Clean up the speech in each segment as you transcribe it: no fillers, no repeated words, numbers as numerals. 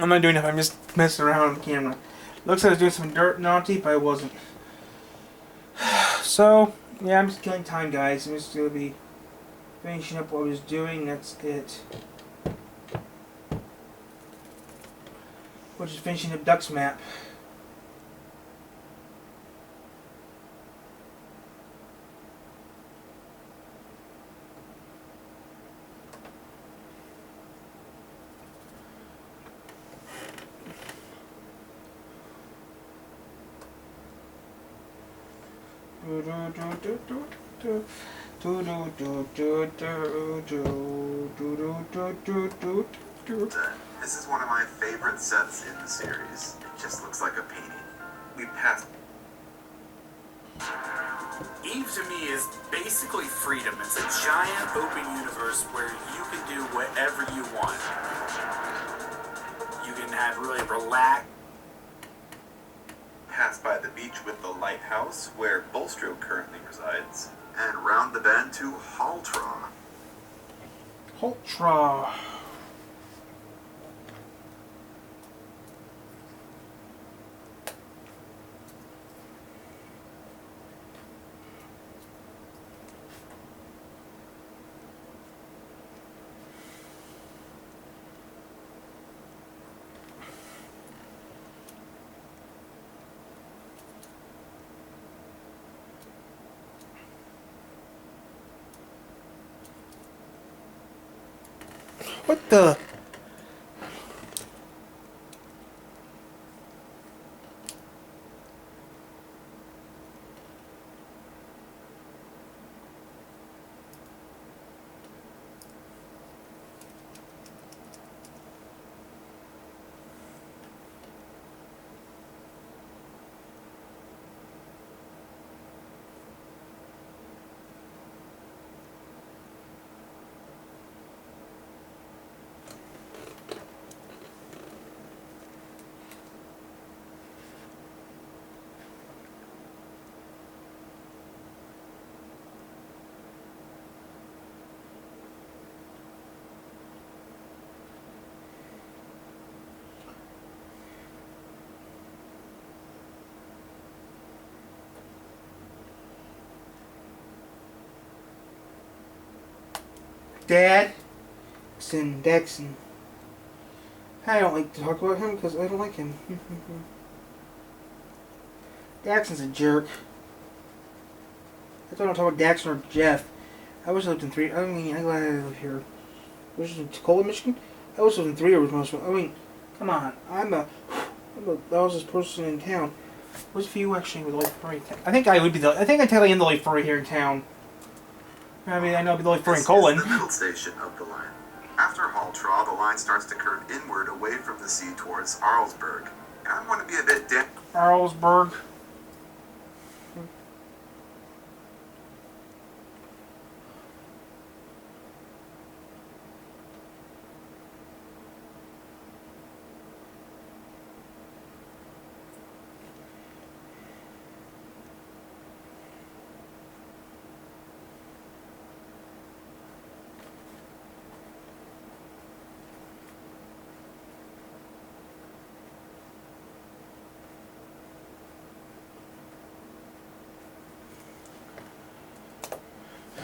I'm not doing it. I'm just messing around on the camera. Looks like I was doing some dirt naughty, but I wasn't. So, yeah, I'm just killing time, guys. I'm just going to be finishing up what I was doing. That's it. Which is finishing up Duck's map. This is one of my favorite sets in the series. It just looks like a painting. We passed. Eve to me is basically freedom. It's a giant open universe where you can do whatever you want. You can have really relaxed. Pass by the beach with the lighthouse, where Bulstrode currently resides, and round the bend to Haltraw. Haltraw. What the? Dad? Dexon. I don't like to talk about him because I don't like him. Daxon's a jerk. I don't want to talk about Daxon or Jeff. I was lived in three. I mean, I'm glad I live here. Which is in Tacoma, Michigan. I was lived in 3 years most of. I mean, come on. I'm the loudest person in town. Where's few actually with the light furry? I think I would be the. I think I technically am the light furry here in town. I mean, I know I'll be the light furry in Colon. This is the middle station of the line. After Haltraw, the line starts to curve inward away from the sea towards Arlesburg. And I'm going to be a bit Arlesburg.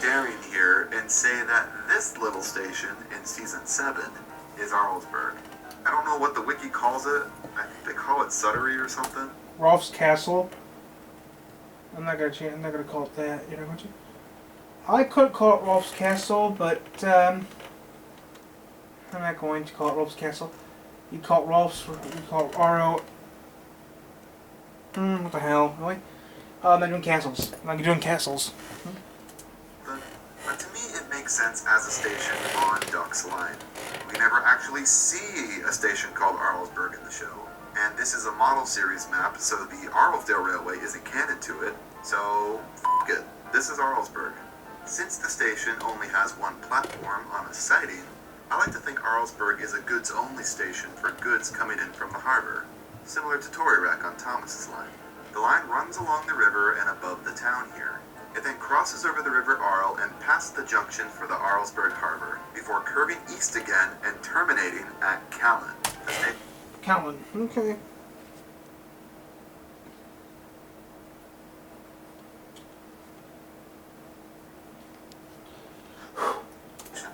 daring here and say that this little station in Season 7 is Arlesburg. I don't know what the wiki calls it. I think they call it Suttery or something. Rolf's Castle. I'm not gonna call it that. You're not going to. I could call it Rolf's Castle, but I'm not going to call it Rolf's Castle. You call it Rolf's. You call it RO. What the hell? Really? I'm not doing castles. I'm not doing castles. But to me, it makes sense as a station on Duck's Line. We never actually see a station called Arlesburg in the show. And this is a model series map, so the Arlesdale Railway isn't canon to it. So, f*** it. This is Arlesburg. Since the station only has one platform on a siding, I like to think Arlesburg is a goods-only station for goods coming in from the harbor, similar to Tory Rack on Thomas's line. The line runs along the river and above the town here. It then crosses over the River Arl and past the junction for the Arlesburg Harbor, before curving east again and terminating at Callan. Callan. Okay.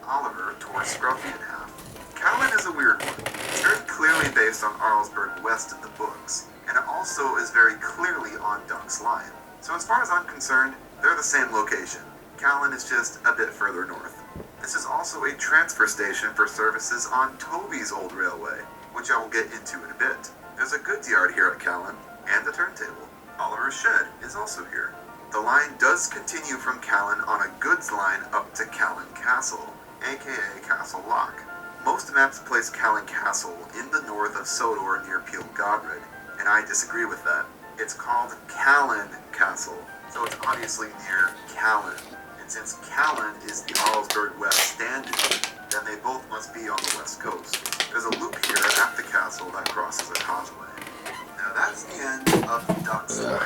Oliver tore Scruffy in half. Callan is a weird one. It's very clearly based on Arlesburg West in the books, and it also is very clearly on Duck's Line. So as far as I'm concerned, they're the same location. Callan is just a bit further north. This is also a transfer station for services on Toby's old railway, which I will get into in a bit. There's a goods yard here at Callan, and a turntable. Oliver's shed is also here. The line does continue from Callan on a goods line up to Callan Castle, aka Castle Lock. Most maps place Callan Castle in the north of Sodor near Peel Gogrid, and I disagree with that. It's called Callan Castle, so it's obviously near Callan. And since Callan is the Arlesburg West stand-in, then they both must be on the west coast. There's a loop here at the castle that crosses a causeway. Now that's the end of Duck's Line.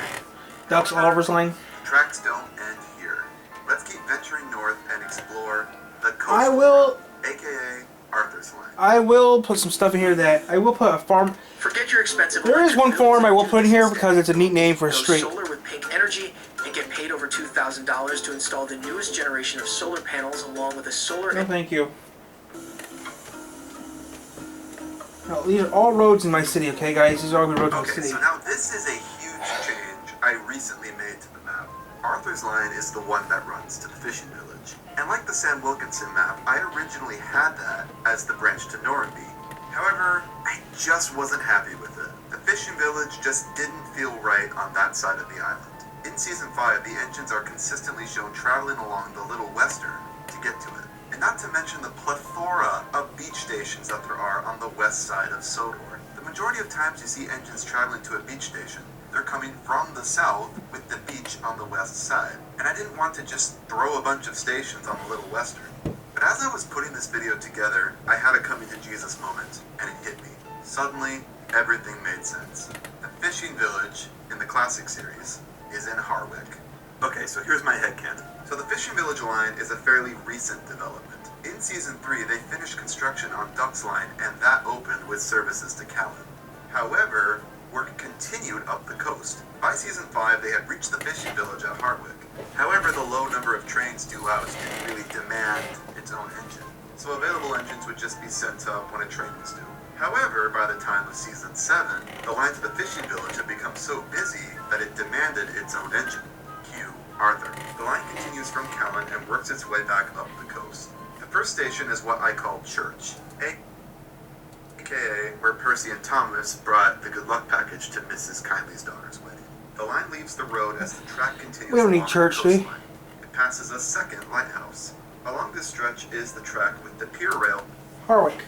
Duck's Oliver's Line. Tracks don't end here. Let's keep venturing north and explore the coast. I will, aka Arthur's Line. I will put some stuff in here that I will put a farm. Forget your expensive. There is one farm I will put in here because it's a neat name for a Go street. solar with Pink Energy and get paid over $2,000 to install the newest generation of solar panels along with a solar. No, thank you. No, these are all roads in my city, okay, guys? These are all the roads in my Okay, city. so now this is a huge change I recently made to the map. Arthur's Line is the one that runs to the fishing village. And like the Sam Wilkinson map, I originally had that as the branch to Normanby. However, I just wasn't happy with it. The fishing village just didn't feel right on that side of the island. In Season 5, the engines are consistently shown traveling along the Little Western to get to it. And not to mention the plethora of beach stations that there are on the west side of Sodor. The majority of times you see engines traveling to a beach station, they're coming from the south with the beach on the west side. And I didn't want to just throw a bunch of stations on the Little Western. But as I was putting this video together, I had a coming to Jesus moment, and it hit me. Suddenly, everything made sense. The fishing village in the classic series is in Hartwick. Okay, so here's my headcanon. So the fishing village line is a fairly recent development. In Season 3, they finished construction on Duck's Line, and that opened with services to Callan. However, work continued up the coast. By Season 5, they had reached the fishing village at Hartwick. However, the low number of trains due out didn't really demand its own engine, so available engines would just be sent up when a train was due. However, by the time of Season 7, the line to the fishing village had become so busy that it demanded its own engine. Cue Arthur. The line continues from Callan and works its way back up the coast. The first station is what I call Church, aka where Percy and Thomas brought the good luck package to Mrs. Kindly's daughter's wedding. The line leaves the road as the track continues. We don't need along church, the do we? coastline. It passes a second lighthouse. Along this stretch is the track with the pier rail. Hartwick.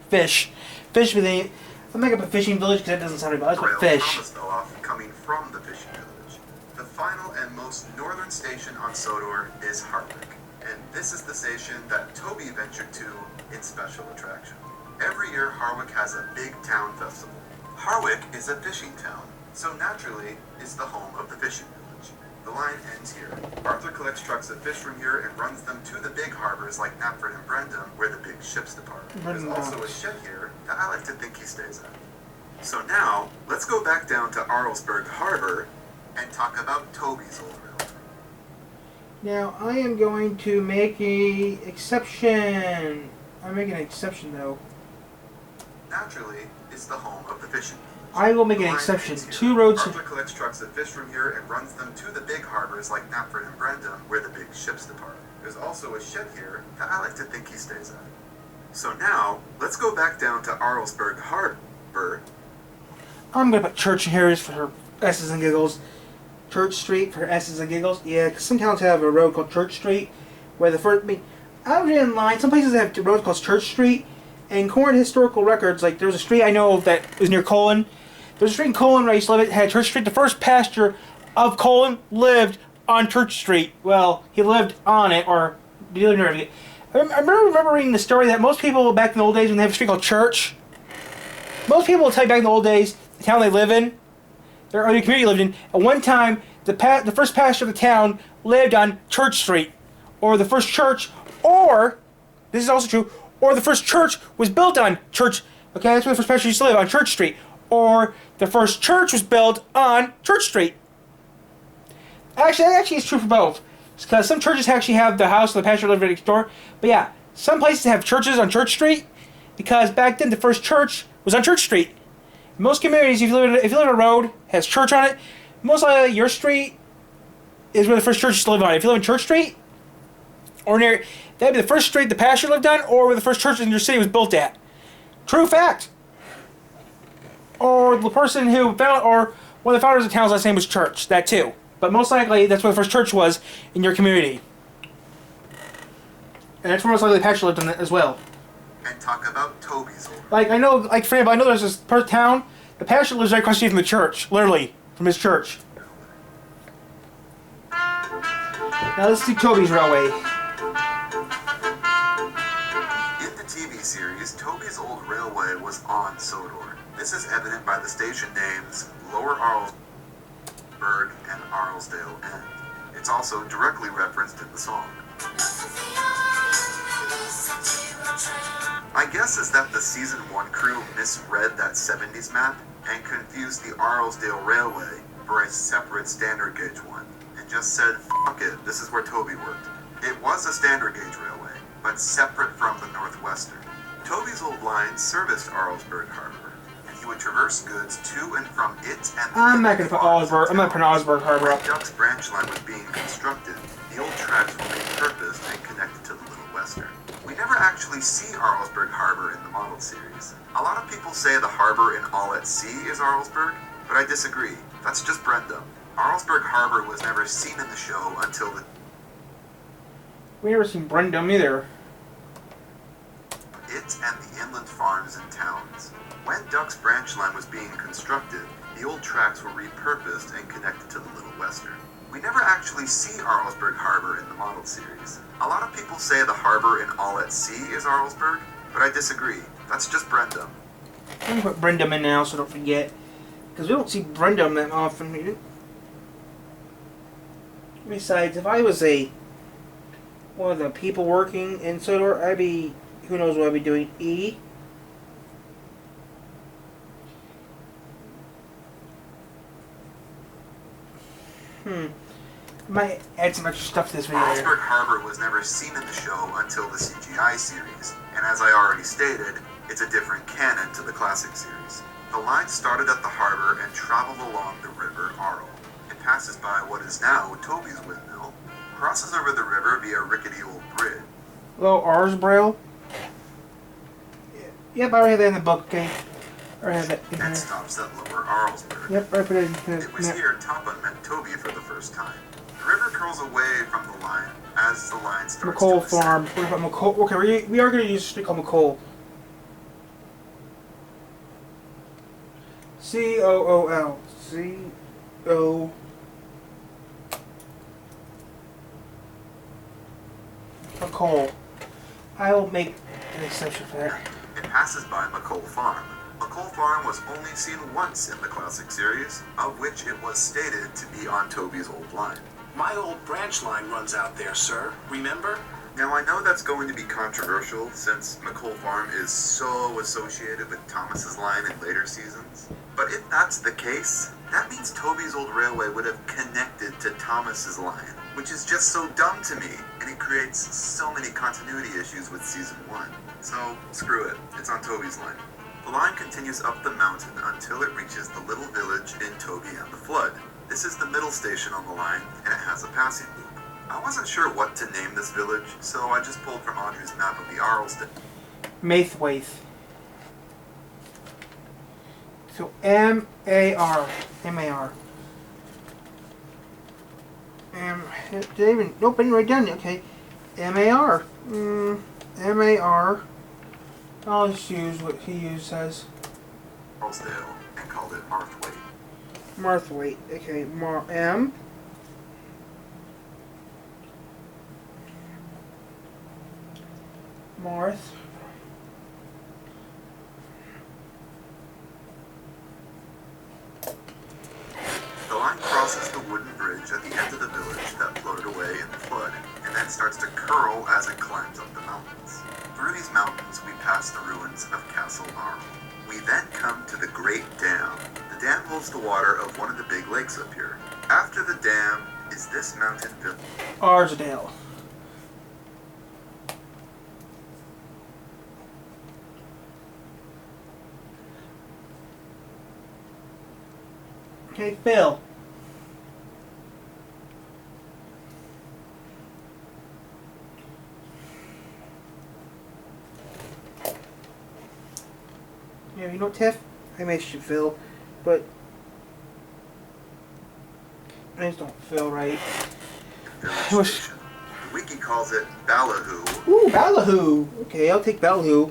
Fish. Fish with a... I'll make up a fishing village because that doesn't sound right, but Rail fish. Thomas fell off coming from the fishing village. The final and most northern station on Sodor is Hartwick, and this is the station that Toby ventured to in Special Attraction. Every year, Hartwick has a big town festival. Hartwick is a fishing town, so naturally, it's the home of the fishing village. The line ends here. Arthur collects trucks of fish from here and runs them to the big harbors like Knapford and Brendam, where the big ships depart. There's also a shed here that I like to think he stays at. So now, let's go back down to Arlesburg Harbor and talk about Toby's old railway. Now, I am going to make a exception. I'm making an exception, though. Naturally, it's the home of the fishing village. I will make The an line exception. ends here. 2 roads... Arthur collects trucks of fish from here and runs them to the big harbors like Knapford and Brendam, where the big ships depart. There's also a shed here that I like to think he stays at. So now, let's go back down to Arlesburg Harbor. I'm going to put church in here for S's and giggles. Church Street for S's and giggles. Yeah, because some towns have a road called Church Street, where the first... I mean, I was in line. Some places have roads called Church Street. And current historical records, like there's a street I know of that was near Colon. There's a street in Colon where I used to live. It had Church Street. The first pastor of Colon lived on Church Street. Well, he lived on it, or he lived near it. I remember reading the story that most people back in the old days when they have a street called church, most people will tell you back in the old days, the town they live in, or the community lived in, at one time, the first pastor of the town lived on Church Street, or the first church, or, this is also true, or the first church was built on Church, okay, that's where the first pastor used to live, on Church Street, or the first church was built on Church Street. Actually, that actually is true for both, because some churches actually have the house of the pastor lived right next door, but yeah, some places have churches on Church Street, because back then the first church was on Church Street. In most communities, if you live in a road has church on it, most likely your street is where the first church used to live on. If you live in Church Street, or near, that'd be the first street the pastor lived on, or where the first church in your city was built at. True fact. Or the person who found, or one of the founders of the town's last name was Church. That too. But most likely, that's where the first church was in your community. And that's where most likely the pastor lived in as well. And talk about Toby's old. Like, I know, like, for example, I know there's this part of town, the pastor lives right across the street from the church. Literally, from his church. Now let's see Toby's Railway. In the TV series, Toby's Old Railway was on Sodor. This is evident by the station names Lower Arlesburg and Arlesdale End. It's also directly referenced in the song. My guess is that the Season 1 crew misread that 70s map and confused the Arlesdale Railway for a separate standard gauge one, and just said, fuck it, this is where Toby worked. It was a standard gauge railway, but separate from the Northwestern. Toby's old line serviced Arlesburg Harbor, and he would traverse goods to and from it and the I'm not going to put Arlesburg, I'm not putting Arlesburg Harbor When up. Duck's branch line was being constructed, the old tracks were repurposed and connected to the Little Western. We never actually see Arlesburg Harbor in the model series. A lot of people say the harbor in All at Sea is Arlesburg, but I disagree. That's just Brenda. Arlesburg Harbor was never seen in the show until the... We never seen Brendam either. It and the inland farms and towns. When Duck's branch line was being constructed, the old tracks were repurposed and connected to the Little Western. We never actually see Arlesburg Harbor in the model series. A lot of people say the harbor in All at Sea is Arlesburg, but I disagree. That's just Brendam. I'm going to put Brendam in now so don't forget. Because we don't see Brendam that often. Besides, if I was one of the people working in Sodor, I'd be, who knows what I'd be doing, E. Might add some extra stuff to this video. Arlesburg Harbor was never seen in the show until the CGI series, and as I already stated, it's a different canon to the classic series. The line started at the harbor and traveled along the river Arl. It passes by what is now Toby's windmill, crosses over the river via a rickety old bridge. Hello, Arlesburg. Yep, I already have that in the book, okay? I already have that in And here. stops at Lower Arlesburg. Yep, I put it in It was here. here Toppa met Toby for the first time. The river curls away from the line as the line starts McColl to descend. Farm. What about McColl? Okay, we are going to use a street called McColl. C-O-O-L. C-O... McColl. I will make an exception for that. It passes by McColl Farm. McColl Farm was only seen once in the classic series, of which it was stated to be on Toby's old line. My old branch line runs out there, sir. Remember? Now I know that's going to be controversial since McColl Farm is so associated with Thomas's line in later seasons. But if that's the case, that means Toby's old railway would have connected to Thomas's line, which is just so dumb to me, and it creates so many continuity issues with season 1. So, screw it, it's on Toby's line. The line continues up the mountain until it reaches the little village in Toby and the Flood. This is the middle station on the line, and it has a passing loop. I wasn't sure what to name this village, so I just pulled from Audrey's map of the Arleston. Maithwaite. So M-A-R. M-A-R. Did I even... Nope, I didn't write down. Okay. M-A-R. M-A-R. I'll just use what he says. Arlesdale, and called it Arthwaite. Marthwaite. Okay. M. North. The line crosses the wooden bridge at the end of the village that floated away in the flood, and then starts to curl as it climbs up the mountains. Through these mountains, we pass the ruins of Castle Arl. We then come to the Great Dam. The dam holds the water of one of the big lakes up here. After the dam is this mountain village. Arsdale. Okay, Phil. Yeah, you know, Tiff, I miss you, Phil, but I just don't feel right. Village station. The wiki calls it Ballyhoo. Ooh, Ballyhoo. Okay, I'll take Ballyhoo.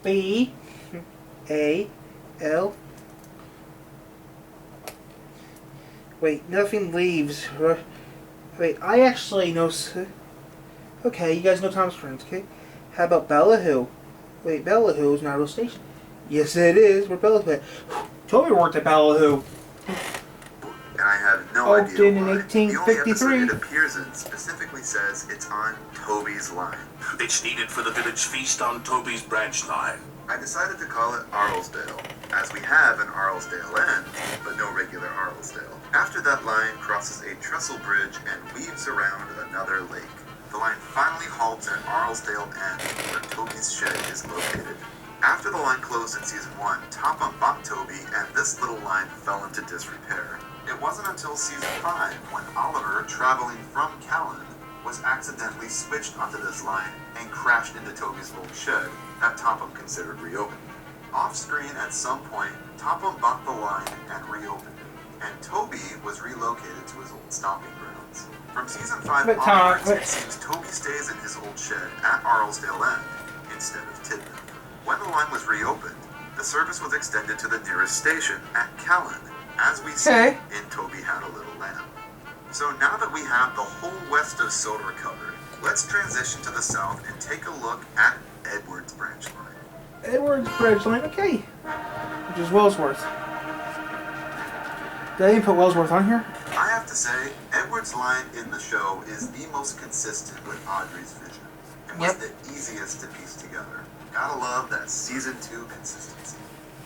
B-A-L. Wait, nothing leaves. Wait, I actually know. Okay, you guys know Thomas Friends, okay? How about Ballyhoo? Wait, Ballyhoo is not a real station. Yes, it is. We're Ballyhoo. Toby worked at Ballyhoo. And I have no Opened idea in why. The only 1853. episode it appears in specifically says it's on Toby's line. It's needed for the village feast on Toby's branch line. I decided to call it Arlesdale, as we have an Arlesdale end, but no regular Arlesdale. After that line crosses a trestle bridge and weaves around another lake. The line finally halts at Arlesdale End, where Toby's shed is located. After the line closed in Season 1, Topham bought Toby, and this little line fell into disrepair. It wasn't until Season 5, when Oliver, traveling from Callan, was accidentally switched onto this line and crashed into Toby's old shed, that Topham considered reopening. Off-screen at some point, Topham bought the line and reopened it, and Toby was relocated to his old stomping grounds. From Season 5 But Tom, onwards, it seems Toby stays in his old shed at Arlesdale End instead of Tidmouth. When the line was reopened, the service was extended to the nearest station at Callan, as we see in Toby Had a Little Lamb. So now that we have the whole west of Sodor covered, let's transition to the south and take a look at Edward's branch line. Edward's branch line, okay. Which is Wellsworth. Did I even put Wellsworth on here? I have to say, Edward's line in the show is the most consistent with Audrey's vision, and was the easiest to piece together. Gotta love that Season 2 consistency.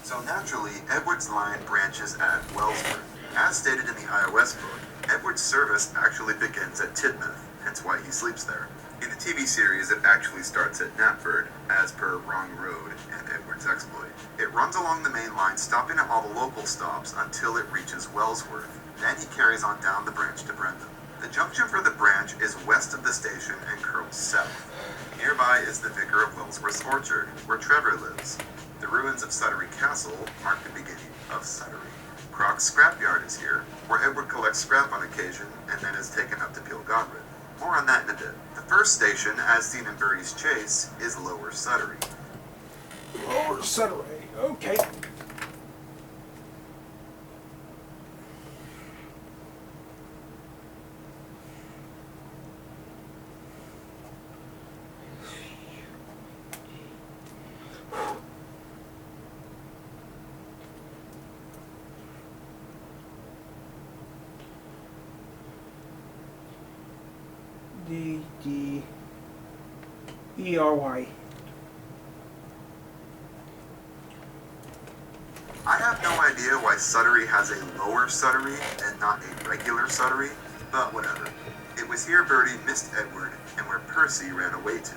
So naturally, Edward's line branches at Wellsworth. As stated in the iOS book, Edward's service actually begins at Tidmouth, hence why he sleeps there. In the TV series, it actually starts at Knapford, as per Wrong Road and Edward's exploit. It runs along the main line, stopping at all the local stops until it reaches Wellsworth. Then he carries on down the branch to Brendam. The junction for the branch is west of the station and curls south. Nearby is the Vicar of Wellsworth's orchard, where Trevor lives. The ruins of Suttery Castle mark the beginning of Suttery. Croc's scrapyard is here, where Edward collects scrap on occasion and then is taken up to peel Gogrid. More on that in a bit. The first station, as seen in Birdie's Chase, is Lower Suttery. Lower Suttery, okay. D-D-E-R-Y. I have no idea why Suttery has a Lower Suttery and not a regular Suttery, but whatever. It was here Birdie missed Edward and where Percy ran away to.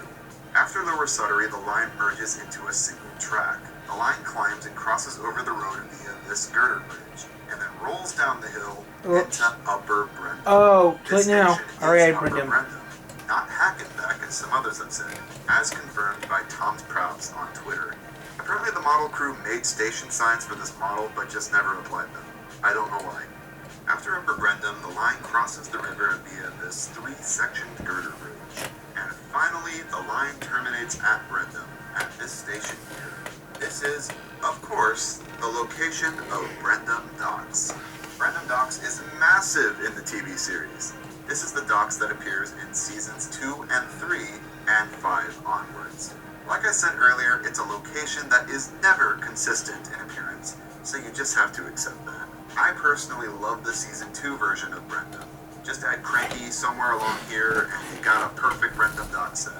After Lower Suttery, the line merges into a single track. The line climbs and crosses over the road via this girder bridge, and then rolls down the hill into Upper Brendam. Oh, This right now. station Alright, is Upper Brendam. Brendam, not Hackenbeck as some others have said, as confirmed by Tom's Props on Twitter. Apparently the model crew made station signs for this model, but just never applied them. I don't know why. After Upper Brendam, the line crosses the river via this 3-sectioned girder bridge. And finally, the line terminates at Brendam, at this station here. This is, of course, the location of Brendam Docks. Brendam Docks is massive in the TV series. This is the docks that appears in seasons 2 and 3 and 5 onwards. Like I said earlier, it's a location that is never consistent in appearance, so you just have to accept that. I personally love the season 2 version of Brenda. Just add Cranky somewhere along here and you got a perfect Brenda dock set.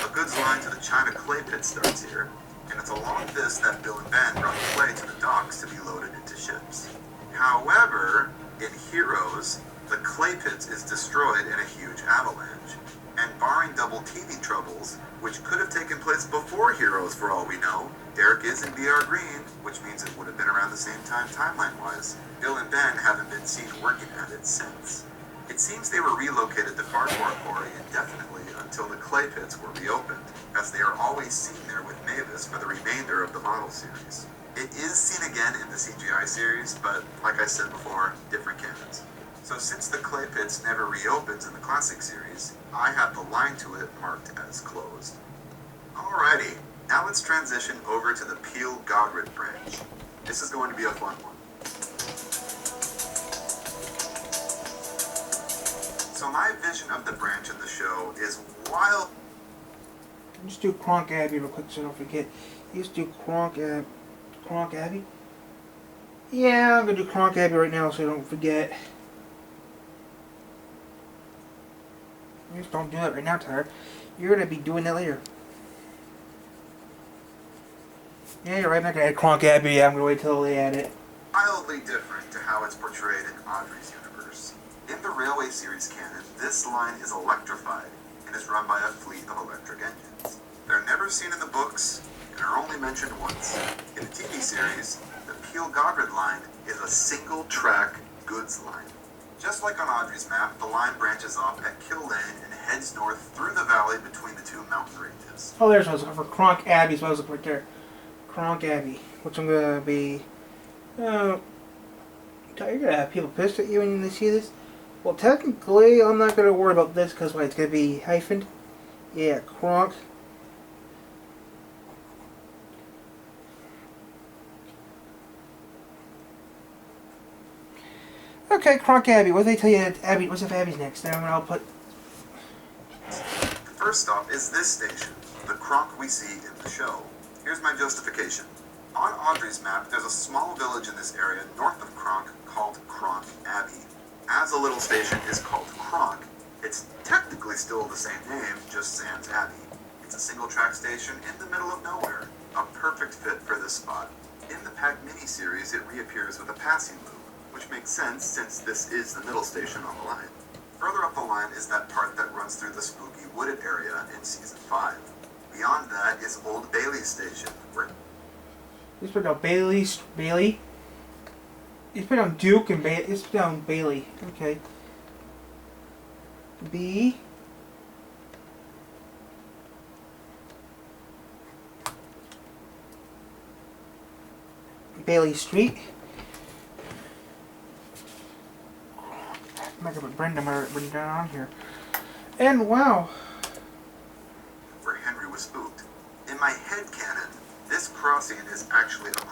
A goods line to the China clay pit starts here, and it's along this that Bill and Ben brought clay to the docks to be loaded into ships. However, in Heroes, the clay pit is destroyed in a huge avalanche, and barring double teething troubles, which could have taken place before Heroes for all we know, Derek is in BR Green, which means it would have been around the same time timeline-wise. Bill and Ben haven't been seen working at it since. It seems they were relocated to Farquhar Quarry indefinitely until the clay pits were reopened, as they are always seen there with Mavis for the remainder of the model series. It is seen again in the CGI series, but like I said before, different canons. So since the clay pits never reopens in the classic series, I have the line to it marked as closed. Alrighty, now let's transition over to the Peel Gogrid branch. This is going to be a fun one. So my vision of the branch in the show is wild. Just do Kronk Abbey real quick so I don't forget. Just do Kronk Abbey? Yeah, I'm gonna do Kronk Abbey right now so I don't forget. Just don't do that right now, Tyler. You're gonna be doing that later. Yeah, you're right. I'm not gonna add Kronk Abbey. I'm gonna wait till they add it. Wildly different to how it's portrayed in Audrey's universe. In the Railway series canon, this line is electrified and is run by a fleet of electric engines. They're never seen in the books and are only mentioned once. In the TV series, the Peel Gogrid line is a single-track goods line. Just like on Audrey's map, the line branches off at Kill Lane and heads north through the valley between the two mountain ranges. Oh, there's what I was looking for. Kronk Abbey is what I was looking for right there. Kronk Abbey, which I'm gonna be. You're gonna have people pissed at you when they see this. Well, technically, I'm not gonna worry about this because it's gonna be hyphened. Yeah, Kronk. Okay, Kronk Abbey. What did they tell you? Abbey. What's if Abbey's next? Then I'll put. The first stop is this station, the Kronk we see in the show. Here's my justification. On Audrey's map, there's a small village in this area north of Kronk called Kronk Abbey. As a little station is called Kronk, it's technically still the same name, just sans Abbey. It's a single-track station in the middle of nowhere, a perfect fit for this spot. In the Pack mini-series, it reappears with a passing loop, which makes sense since this is the middle station on the line. Further up the line is that part that runs through the spooky wooded area in Season 5. Beyond that is Old Bailey Station, where... Let's put down Bailey. Let's put down Duke and Bailey. Let's put down Bailey. Okay. B. Bailey Street. I'm not gonna put Brenda on here. And wow. where Henry was spooked. In my head canon, this crossing is actually a